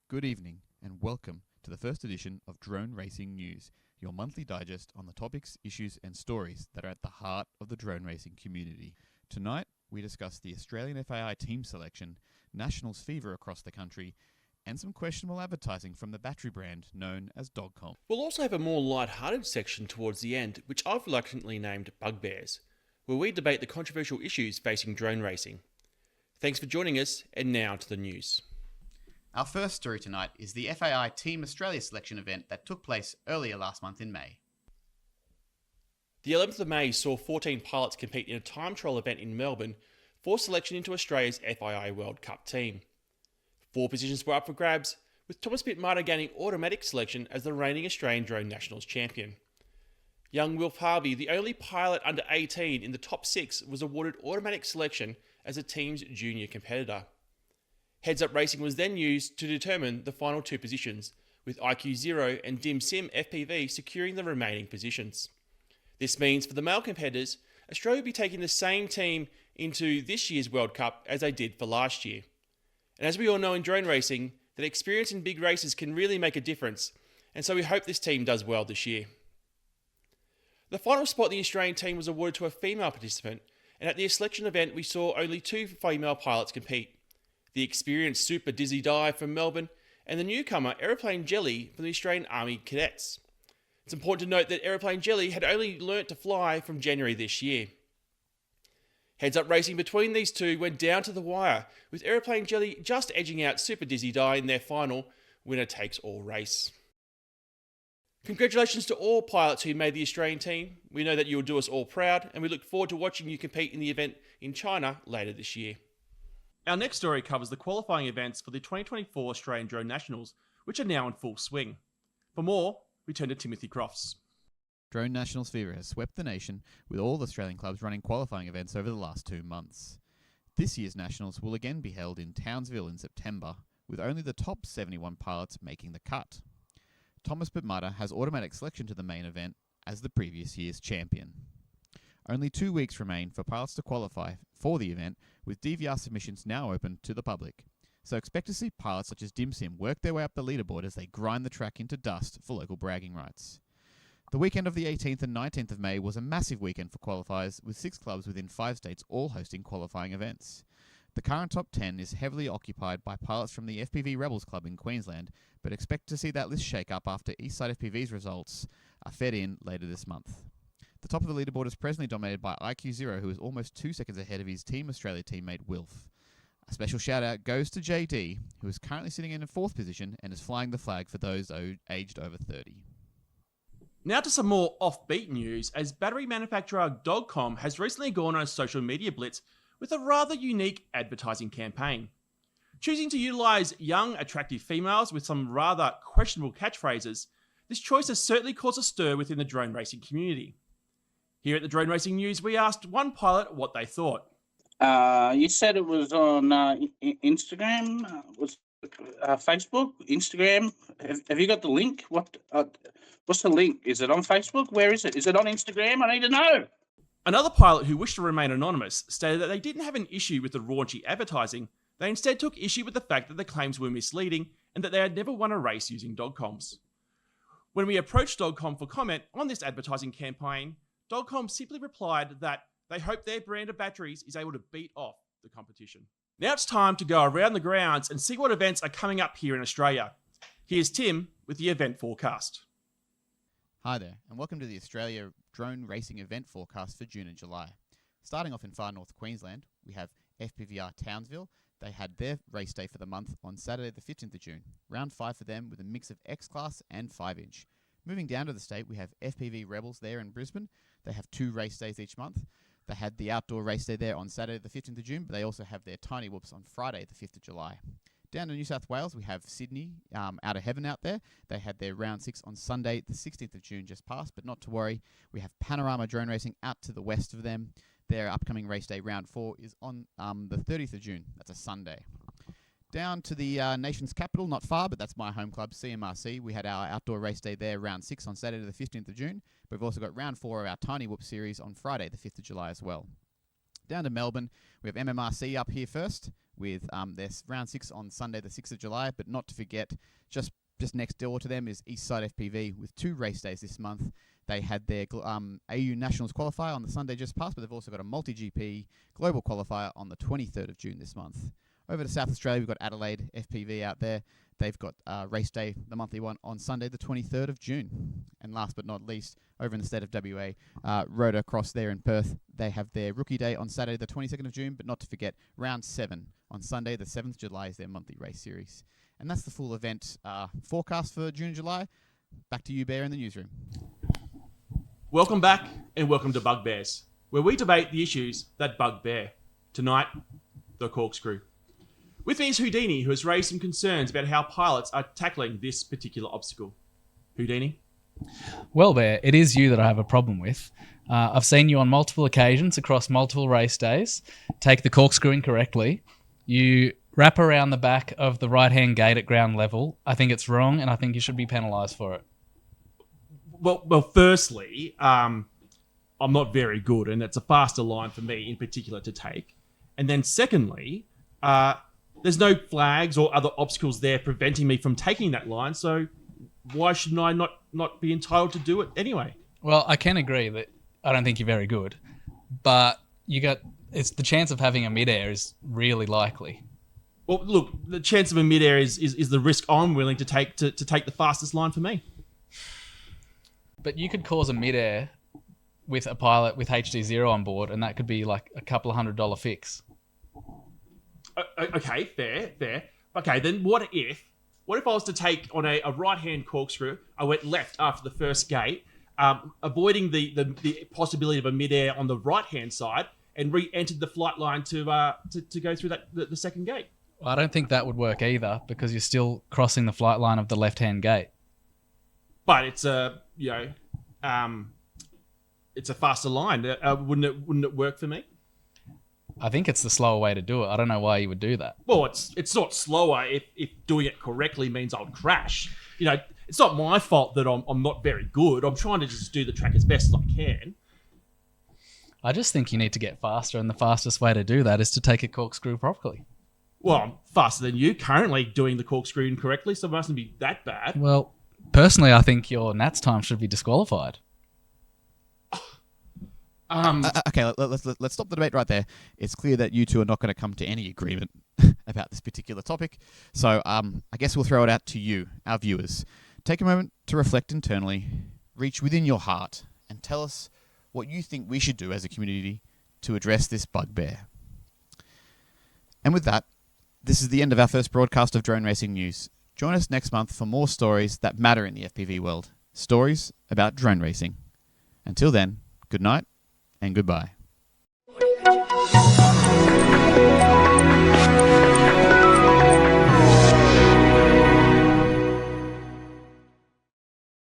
Good evening and welcome to the first edition of Drone Racing News, your monthly digest on the topics, issues and stories that are at the heart of the drone racing community. Tonight, we discuss the Australian FAI team selection, Nationals fever across the country, and some questionable advertising from the battery brand known as Dogcom. We'll also have a more light-hearted section towards the end, which I've reluctantly named Bugbears, where we debate the controversial issues facing drone racing. Thanks for joining us, and now to the news. Our first story tonight is the FAI Team Australia selection event that took place earlier last month in May. The 11th of May saw 14 pilots compete in a time trial event in Melbourne for selection into Australia's FII World Cup team. 4 positions were up for grabs, with Thomas Bitmata gaining automatic selection as the reigning Australian Drone Nationals champion. Young Wilf Harvey, the only pilot under 18 in the top 6, was awarded automatic selection as the team's junior competitor. Heads-up racing was then used to determine the final 2 positions, with IQ0 and Dim Sim FPV securing the remaining positions. This means for the male competitors, Australia will be taking the same team into this year's World Cup as they did for last year. And as we all know in drone racing, that experience in big races can really make a difference, and so we hope this team does well this year. The final spot in the Australian team was awarded to a female participant, and at the selection event we saw only 2 female pilots compete. The experienced Super Dizzy Dive from Melbourne, and the newcomer Aeroplane Jelly from the Australian Army Cadets. It's important to note that Aeroplane Jelly had only learnt to fly from January this year. Heads-up racing between these two went down to the wire, with Aeroplane Jelly just edging out Super Dizzy Dive in their final winner-takes-all race. Congratulations to all pilots who made the Australian team. We know that you will do us all proud, and we look forward to watching you compete in the event in China later this year. Our next story covers the qualifying events for the 2024 Australian Drone Nationals, which are now in full swing. For more, we turn to Timothy Crofts. Drone Nationals fever has swept the nation, with all Australian clubs running qualifying events over the last 2 months. This year's Nationals will again be held in Townsville in September, with only the top 71 pilots making the cut. Thomas Bitmata has automatic selection to the main event as the previous year's champion. Only 2 weeks remain for pilots to qualify for the event, with DVR submissions now open to the public. So expect to see pilots such as Dim Sim work their way up the leaderboard as they grind the track into dust for local bragging rights. The weekend of the 18th and 19th of May was a massive weekend for qualifiers, with 6 clubs within 5 states all hosting qualifying events. The current top 10 is heavily occupied by pilots from the FPV Rebels Club in Queensland, but expect to see that list shake up after Eastside FPV's results are fed in later this month. The top of the leaderboard is presently dominated by IQ0, who is almost 2 seconds ahead of his Team Australia teammate Wilf. A special shout out goes to JD, who is currently sitting in a 4th position and is flying the flag for those aged over 30. Now to some more offbeat news, as battery manufacturer Dogcom has recently gone on a social media blitz with a rather unique advertising campaign. Choosing to utilise young, attractive females with some rather questionable catchphrases, this choice has certainly caused a stir within the drone racing community. Here at the Drone Racing News, we asked one pilot what they thought. You said it was on Instagram, Facebook, Instagram. Have you got the link? What's the link? Is it on Facebook? Where is it? Is it on Instagram? I need to know. Another pilot who wished to remain anonymous stated that they didn't have an issue with the raunchy advertising. They instead took issue with the fact that the claims were misleading and that they had never won a race using Dogcoms. When we approached Dogcom for comment on this advertising campaign, Dogcom simply replied that they hope their brand of batteries is able to beat off the competition. Now it's time to go around the grounds and see what events are coming up here in Australia. Here's Tim with the event forecast. Hi there, and welcome to the Australia Drone Racing event forecast for June and July. Starting off in far north Queensland, we have FPVR Townsville. They had their race day for the month on Saturday the 15th of June. Round 5 for them with a mix of X-Class and 5-inch. Moving down to the state, we have FPV Rebels there in Brisbane. They have 2 race days each month. They had the outdoor race day there on Saturday the 15th of June, but they also have their Tiny Whoops on Friday the 5th of July. Down to New South Wales, we have Sydney, Out of Heaven out there. They had their round 6 on Sunday the 16th of June just passed, but not to worry. We have Panorama Drone Racing out to the west of them. Their upcoming race day round 4 is on the 30th of June. That's a Sunday. Down to the nation's capital, not far, but that's my home club, CMRC. We had our outdoor race day there, round 6 on Saturday the 15th of June. We've also got round 4 of our Tiny Whoop series on Friday the 5th of July as well. Down to Melbourne, we have MMRC up here first with their round 6 on Sunday the 6th of July, but not to forget, just next door to them is Eastside FPV with 2 race days this month. They had their AU Nationals qualifier on the Sunday just past, but they've also got a multi-GP global qualifier on the 23rd of June this month. Over to South Australia, we've got Adelaide FPV out there. They've got race day, the monthly one, on Sunday the 23rd of June. And last but not least, over in the state of WA, Rota Cross there in Perth, they have their rookie day on Saturday the 22nd of June, but not to forget, round 7 on Sunday the 7th of July is their monthly race series. And that's the full event forecast for June and July. Back to you, Bear, in the newsroom. Welcome back and welcome to Bugbears, where we debate the issues that bug Bear. Tonight, the corkscrew. With me is Whodeany, who has raised some concerns about how pilots are tackling this particular obstacle. Whodeany? Well, Bear, it is you that I have a problem with. I've seen you on multiple occasions across multiple race days take the corkscrew incorrectly. You wrap around the back of the right-hand gate at ground level. I think it's wrong, and I think you should be penalised for it. Well, firstly, I'm not very good, and it's a faster line for me in particular to take. And then secondly, there's no flags or other obstacles there preventing me from taking that line, so why shouldn't I not be entitled to do it anyway? Well, I can agree that I don't think you're very good, but it's the chance of having a mid-air is really likely. Well, look, the chance of a mid-air is the risk I'm willing to take to take the fastest line for me. But you could cause a mid-air with a pilot with HD0 on board, and that could be like a couple of $100 fix. Okay, fair. Okay, then what if I was to take on a right-hand corkscrew, I went left after the first gate, avoiding the possibility of a mid-air on the right-hand side, and re-entered the flight line to go through the second gate? Well, I don't think that would work either, because you're still crossing the flight line of the left-hand gate. But it's it's a faster line. Wouldn't it work for me? I think it's the slower way to do it. I don't know why you would do that. Well, it's not slower if doing it correctly means I'll crash. It's not my fault that I'm not very good. I'm trying to just do the track as best as I can. I just think you need to get faster, and the fastest way to do that is to take a corkscrew properly. Well, I'm faster than you, currently doing the corkscrew incorrectly, so it mustn't be that bad. Well, personally, I think your Nats time should be disqualified. Okay, let's stop the debate right there. It's clear that you two are not going to come to any agreement about this particular topic. So I guess we'll throw it out to you, our viewers. Take a moment to reflect internally, reach within your heart, and tell us what you think we should do as a community to address this bugbear. And with that, this is the end of our first broadcast of Drone Racing News. Join us next month for more stories that matter in the FPV world. Stories about drone racing. Until then, good night and goodbye.